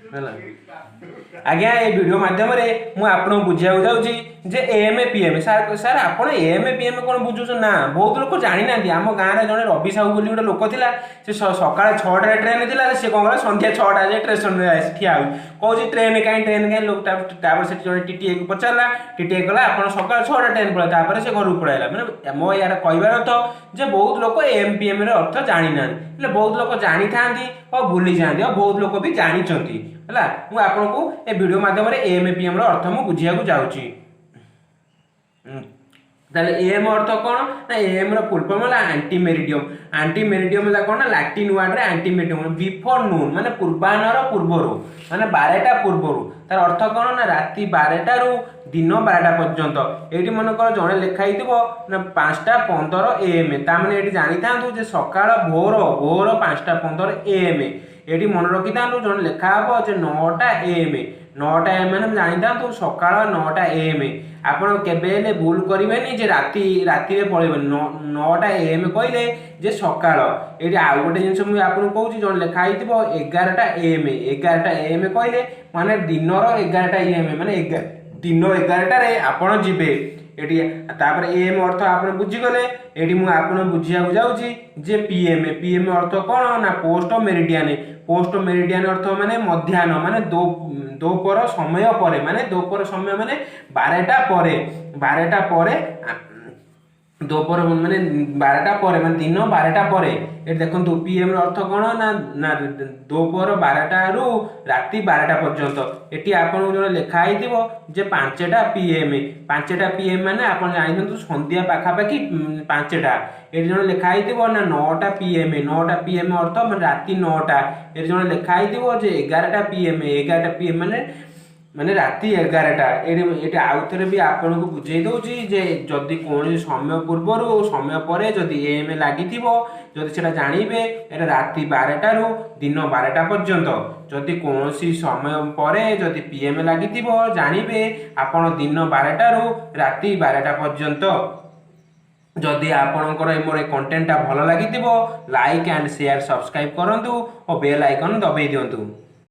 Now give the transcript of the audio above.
आज्ञा ये वीडियो माध्यम मुझे बुझा जाऊँगी जे एम पीएम सार सार आप एम पीएम कौन बुझुस ना बहुत लोग जानी ना आम गाँव में जड़े रवि साहू बोली गोटे लोक था से सका 6टा ट्रेन थी सी कौन कला संध्या 6टा जाए स्टेशन में ठिया कौन ट्रेन कहीं लोग से जड़े टीटीए को पचारा टीटीए कहला आप सका 6टा ट्रेन पड़े से घर पड़ेगा मैंने मो यार कहबार अर्थ जे बहुत लोग एम पीएम अर्थ जानी ना बहुत लोग जानी था और भूली जाती और बहुत लोग भी जानी है मुझे आपको ए वीडियो माध्यम एम पीएम अर्थ मुझे बुझा जाऊँगी एम अर्थ कौन ना एम फुल फॉर्म है आंटी मेरिडियम कौन ना लैटिन वर्ड रे आंटी मेरिडियम बिफोर नून माने पूर्वाहर पूर्वर माने 12टा पूर्वर तार अर्थ कौन ना राति 12टा दिन 12टा पर्यंत ये मन कर जड़े लिखाई ना 5टा 15 AM ताने ये जानी था सकाळ भोर 5टा 15 AM ये मन रखी था जड़े लिखा हे जो 9टा AM 9टा AM मैंने जानी था सकाळ 9टा AM आपड़ के भूल करेंगे जे राति पड़े 9टा AM कहले जे सकाळ ये आउ गोटे जिन मुझे आपको कहूँ जो लिखाई 11टा AM 11टा AM कहले माने दिन 11टा AM माने दिन 11टारे आपड़ जीवे ये एम अर्थ आप बुझीगले ये मुझे बुझा जाऊँगी जे पीएम अर्थ कौन ना पोस्ट मेरिडियन अर्थ माने मध्याह्न माने दोपहर समय पर माने दोपहर समय माने 12टा पर दोपहर माने 12टा पर माने दिन 12टा पर ये देखो पीएम अर्थ कौन ना दोपहर 12टा रु राति 12टा पर्यंत ये आपको जो लिखाई जे 5टा पीएम माने आप जानते संध्या पाखापाखि 5टा ये जो लिखाई ना 9टा पीएम अर्थ माने राति 9टा ये जो लिखाई जे 11टा पीएम माने राति 11टा ये आउ थे भी आपको बुझे दूसरी जे जदि कौन समय पूर्वर समय पर जदि एम लगी जदि से जानवे ये राति 12टा रु दिन 12टा पर्यंत जदि कौन समय पर जदि पीएम लगी जानवे आपण दिन 12टा रु राति 12टा पर्यंत जदि आपणकर मोर कंटेंटा भल लगी लाइक एंड शेयर सब्सक्राइब करूँ और बेल आइकन दबाई दिंतु।